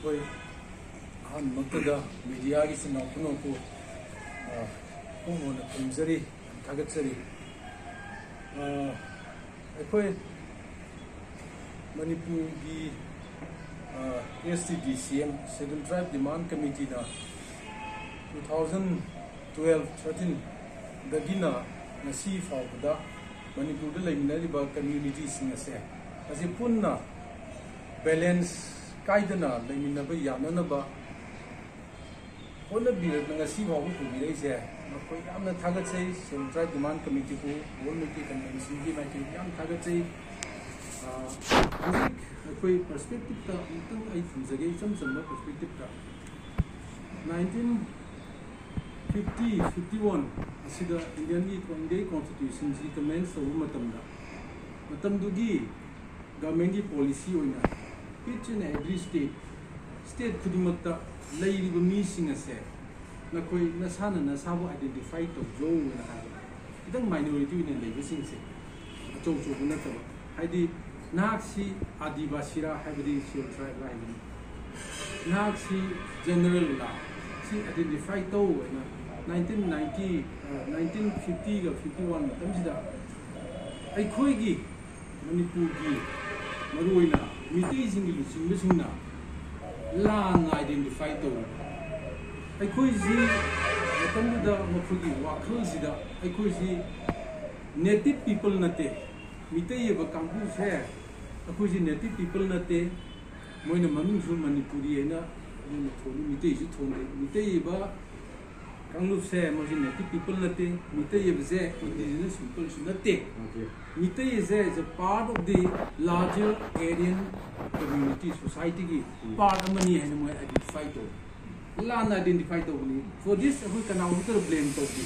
कोई हम मक्तदा मीडिया की सिनापुनों को उन्होंने पंजरी थागतसरी कोई मणिपुर की STDCM Scheduled Tribe Demand Committee ना 2012-13 दगिना नसी फाउदा मणिपुर द लेमिनारिबा कम्युनिटी सिंह से असे पुन्ना बैलेंस कायदना लेमिनाबा यामनबा होना बिर नसी फाउ पुबिरे से कोई यामना थागतसै Scheduled Tribe Demand Committee को World Meeting Convention की माइती याम थागतसै कोई पर्सपेक्टिव का उतंग आई फुजगे चमचम पर्सपेक्टिव का 1950-51 असिदा इंडियन कॉन्स्टिट्यूशन जी कमेंस हो मतमदुगी गवर्नमेंट की पॉलिसी होना ईच एंड एवरी स्टेट खुदिमत्ता लैरिबा मीसिंग असे नकोई नसाना नसाबो आइडेंटिफाई तौजो ना इदंग माइनॉरिटी ने लेबसिंग से अचौ चौ नतबा हाइदी नाक्सी आदिवासीरा हाइबदी Scheduled Tribe हाइबदी नाक्सी जनरल ला सी आइडेंटिफाई तौ ना 1950 ga 51 matamsida aikhoigi manipur gi maruina mitai singi luchingna lan identify to aikhoi ji matamda maphugi wakhal sida aikhoi ji native people nate mitai ba kampu se aikhoi ji native people nate moina maming su manipuri ena ni thoni mitai ji thoni mitai ba Kanglup se moji native people nate mitai yebze indigenous people should nate mitai is a part of the larger Aryan community society ki part amani hai mo identify to lan identify to ni for this we can now blame to the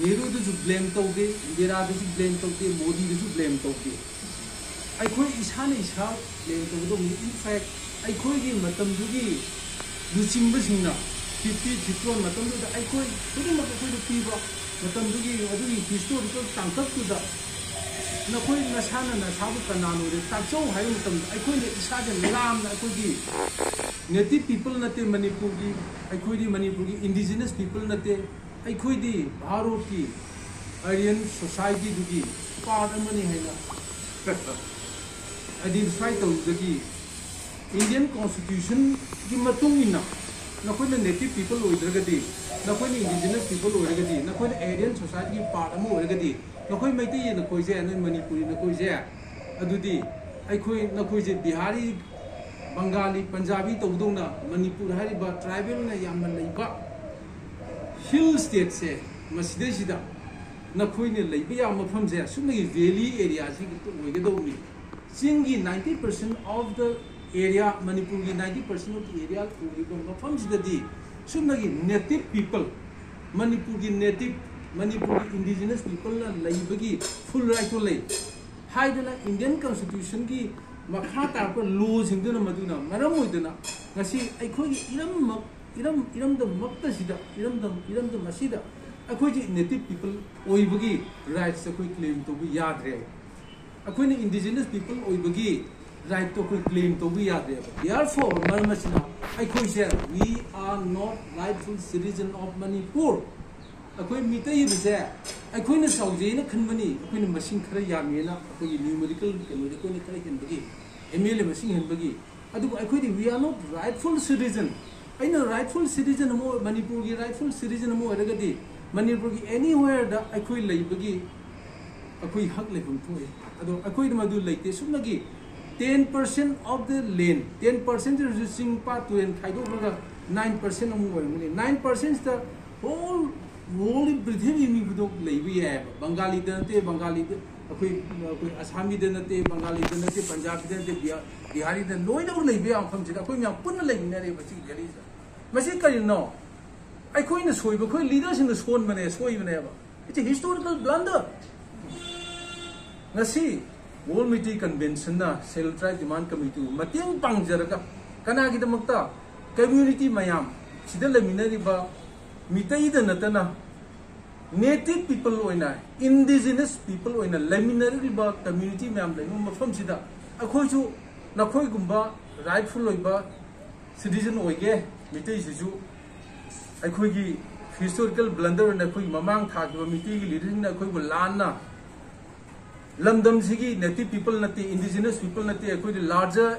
Nehru to blame to the Indira to blame to the Modi to blame to the I khoi ishan isha blame to the in fact I khoi gi matam dugi luching basina 50-51 matamda aikoi khudimak khoi du piba matamdugi adui historical tangkap tu da nakoi nasana na sabu kananu de takchau hai matam aikoi ne isa de lam na aikoi gi native people nate manipur gi aikoi di manipur gi indigenous people nate aikoi di bharat ki Aryan society du gi part amani hai na identify to gi Indian constitution gi matungina नकोई native people ओइद्रगदी नकोई indigenous people ओइरगदी नकोई Aryan society की part अमो ओइरगदी नकोई मैतै ये नकोई जे न मणिपुरी नकोई जे अदुदी अखोई नकोई जे बिहारी बंगाली पंजाबी तौदौना मणिपुर हारिबा ट्राइबल न यामन लैबा हिल स्टेट से मसिदे सिदा नकोई ने लैबा या मफम जे सुनगी वैली एरिया सि ओइगदौनी चिंगी 90% of the area Manipur ki 90% of the area from the Sunagi native people Manipur ki native Manipur ki indigenous people na laibagi full right to lay haidana Indian constitution ki makhata ko laws hingduna maduna maramoidana ngasi aikhoi iram the makta sida iram the masida aikhoi ji native people oibagi rights akoi claim to bi yad re akoi ni indigenous people oibagi right to claim to be out there. Therefore, we are not rightful citizens of Manipur. Akoi mitai bise akoi na sauje na khanmani akoi na machine khara yamena akoi numerical koi na khara henbagi MLA machine henbagi adu akoi we are not rightful citizen aina rightful citizen mo Manipur gi rightful citizen mo eragadi Manipur gi anywhere da akoi laibagi akoi hak lekum thoi adu akoi na madu leite sumnagi 10% of the land, 10% is reducing part to and 9% of more. 9% is the whole Prithvi Mibudok Levi, Bengali Dante, Bengali, Assami Dante, Bengali Dante, Punjabi Dante, Bihari, the Lloyd of Levia from Chicago, Puna Lake, Masika, you know. I coin a soy because leaders in the Swan man as even ever. It's a historical blunder. Let's see. World Meeting Convention na Scheduled Tribe Demand Committee mateng pangjaraga kana gidamakta community mayam sida laminariba mitai da natana native people oina indigenous people oina laminariba community mayam lai mafam sida akhoi chu nakhoi gumba rightful oiba citizen होगे मिटे सिजु अखोगी historical blunder ने अखोगी ममांग थाकिबा मिटे की leadership ने अखोगी लाना लमदम सिगी native people नती indigenous people नती अखोगी लार्जर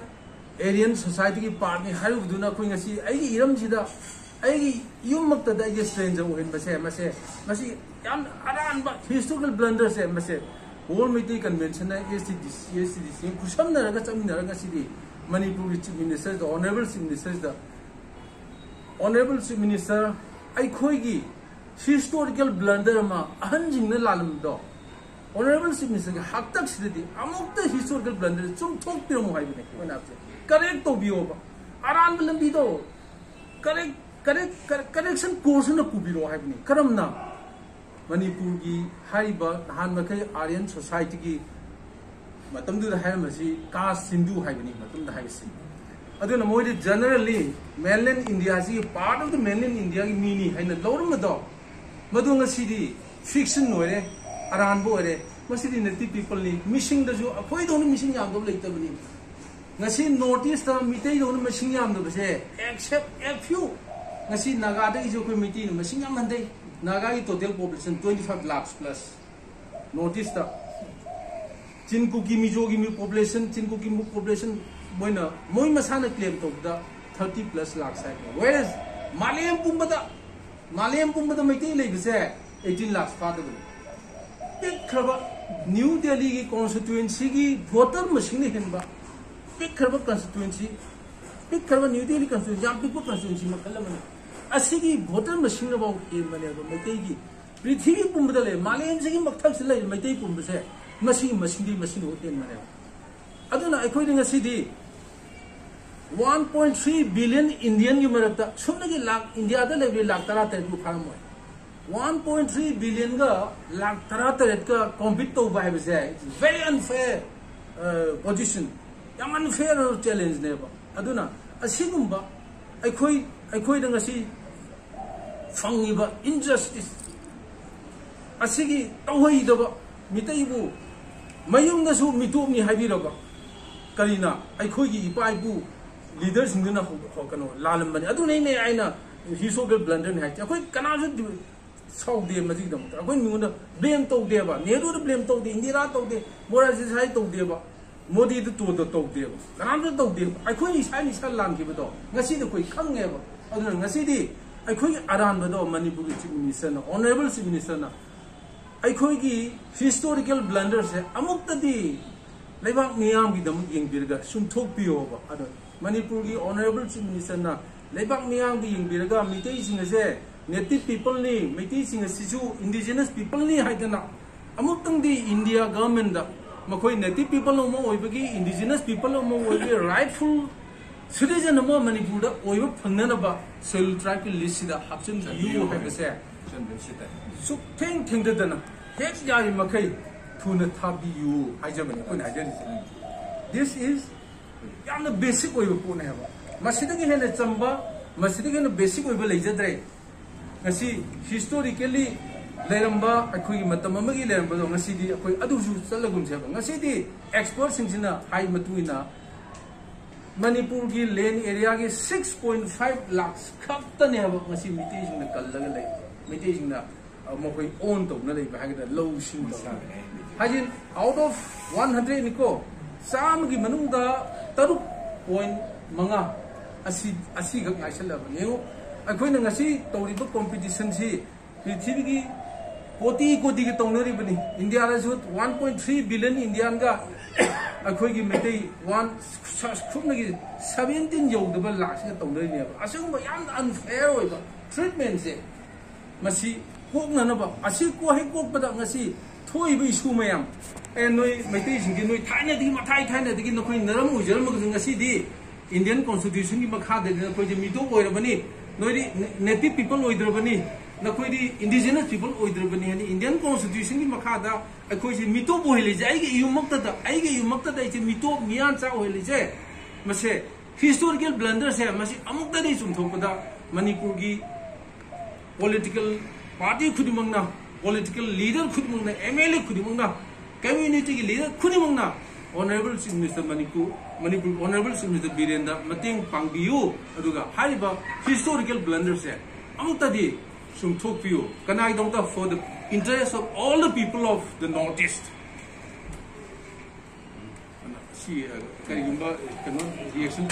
एरियन सोसाइटी की पार्ट में हाइबुदुना अखोगी ngasi aigi iram sida aigi yum maktada ye stranger ohin mase yam aran ba historical blunder se mase World Meeting Convention na SCDC kusam na raga chami na raga sidi Manipur Chief Minister the Honorable Chief Minister ai khoi gi historical blunder ma ahan jing na lalam do Honorable Chief Minister ga hak tak sidi amuk ta historical blunder chum thok piro mo hai bine kona apse correct to biyo ba aran bilam bi do correction course na ku biro hai bine karam na Manipur की हाइबा हान मखै Aryan society की मतम दु हाय मसी cast सिंधु हाइबनी मतम द हाइसी अदुना मोइदे जनरली मेनलैंड इंडिया जी part of the mainland India की मीनी हाइना लौरम दो मदु ngasiदी फिक्शन नोरे अरानबो ओरे मसिदी नेटिव पीपल नि मिसिंग दजु अखोय दोन मिसिंग याम दो लेतबनी ngasi नॉर्थ ईस्ट ता मिटै दोन मिसिंग याम दो बसे एक्सेप्ट ए फ्यू ngasi नागादा इजो को मिटि मिसिंग याम हंदै Naga की total population 25 lakhs plus. Notice the Chinkuki Mijogi population, Chinkuki population, moi masana claim to the 30 plus lakhs. Whereas Malayam Pumbada Mati like say 18 lakhs part of it. Big New Delhi constituency voter machine hinba. Big constituency, big New Delhi constituency, young people constituency Makalamana. Asigi voter machine about in Maneva, Mategi, Prithvi Pumbadale, Malayam Sigi Makaxilla, Matei Pumbase, machine in Maneva. Aduna, according to a city, 1.3 billion Indian Yumarata, Sunagi Lak, India, the level Laktarata to Paramoy. 1.3 billion Laktarata compete to by very unfair position, young unfair challenge never. Aduna, a Sigumba, I quite a see. Fangiba injustice asigi tawai daba mitaibu mayum da su mitu mi habiraba karina ai khoi gi ipai bu leaders ngina ho kano lalam bani adu nei nei aina historical blunder ne ha koi kana ju sau de mati dam koi mi na blame to de ba Nehru blame to de Indira to de Morarji sai to de ba Modi to de ba kana ju to de ai khoi sai ni sal lam ki ba do ngasi de koi khang nge ba adu ngasi di अखोई अरान बदो मणिपुर की chief minister ना honourable chief minister ना अखोई की historical blunder से अमुक तदी लेबाक मियाम की दम यंगबिरगा सुमथोक पियोबा अदो मणिपुर की ऑनरेबल चीफ मिनिस्टर ना लेबाक मियाम की यंगबिरगा मिते सिंग से नेटिव पीपल नि मिते सिंग सिसु इंडिजिनस पीपल नि हाइदना अमुक तंदी इंडिया गवर्नमेंट दा मखोई नेटिव पीपल ओमो ओइबगी इंडिजिनस पीपल ओमो ओइबे rightful Citizen of Manipur, or you Pananaba, Soul Tribe Lissida, Hudson, you have a say. So, think that then, take Yari Mackay, Tuna Tabi, you, I Germany, identity. This is the basic way of Punava. Masidigan and Chamba, Masidigan, the basic way of Laser Dray. I see historically, Leramba, Akui Matamamagi Leramba, Nasidi, Adu Salagun, Nasidi, experts in High Matuina. Manipur की land area के 6.5 लाख खत्तने अब मसी मिटेजिंग न कल्लग ले मिटेजिंग न मकोई own तो न ले भागदा लो सिंग तो हाजिन आउट ऑफ 100 निको साम की मनुंगा 3.5 असी गक नाइसल नेओ अखोई न ngasi तौरिबो कंपटीशन सी पृथ्वी की कोटि के तौनरी बनी इंडिया रा 1.3 बिलियन इंडियन का अखोई की मेटे 17 यौदब लाख से तौनरी ने असंग याम अनफेयर होइबा ट्रीटमेंट से मसी कोकननबा असि को हे कोकबदा ngasi थोइबो इशू मयाम ए नोय मेटे सिंगे नोय थाइने दिगी मथाइ थाइने दिगी नखोइ नरम उजरम ngasi di इंडियन कॉन्स्टिट्यूशन की मखा दे नखोइ जे मिदो ओइरबनी नोय नेटिव पीपल ओइद्रबनी नखोइदी इंडिजिनस पीपल ओइद्रबनी हनी इंडियन कॉन्स्टिट्यूशन की मखादा अखोइ से मितो बोहिले जाय के युमक्तदा इचे मितो मियान चा ओहिले जे मसे हिस्टोरिकल ब्लंडर से मसे अमुक्ता दे सुमथोपदा मणिपुर की पॉलिटिकल पार्टी खुदिमंगना पॉलिटिकल लीडर खुदिमंगना एमएलए खुदिमंगना कम्युनिटी की लीडर खुदिमंगना Honorable Chief Minister Manipur, Honorable Chief Minister Birendra, Mating Pangbiu, Aduga, Hariba, historical blunders here. Amutadi, Sum Tokyo, Kanai Donta for the interest of all the people of the Northeast. See, reaction.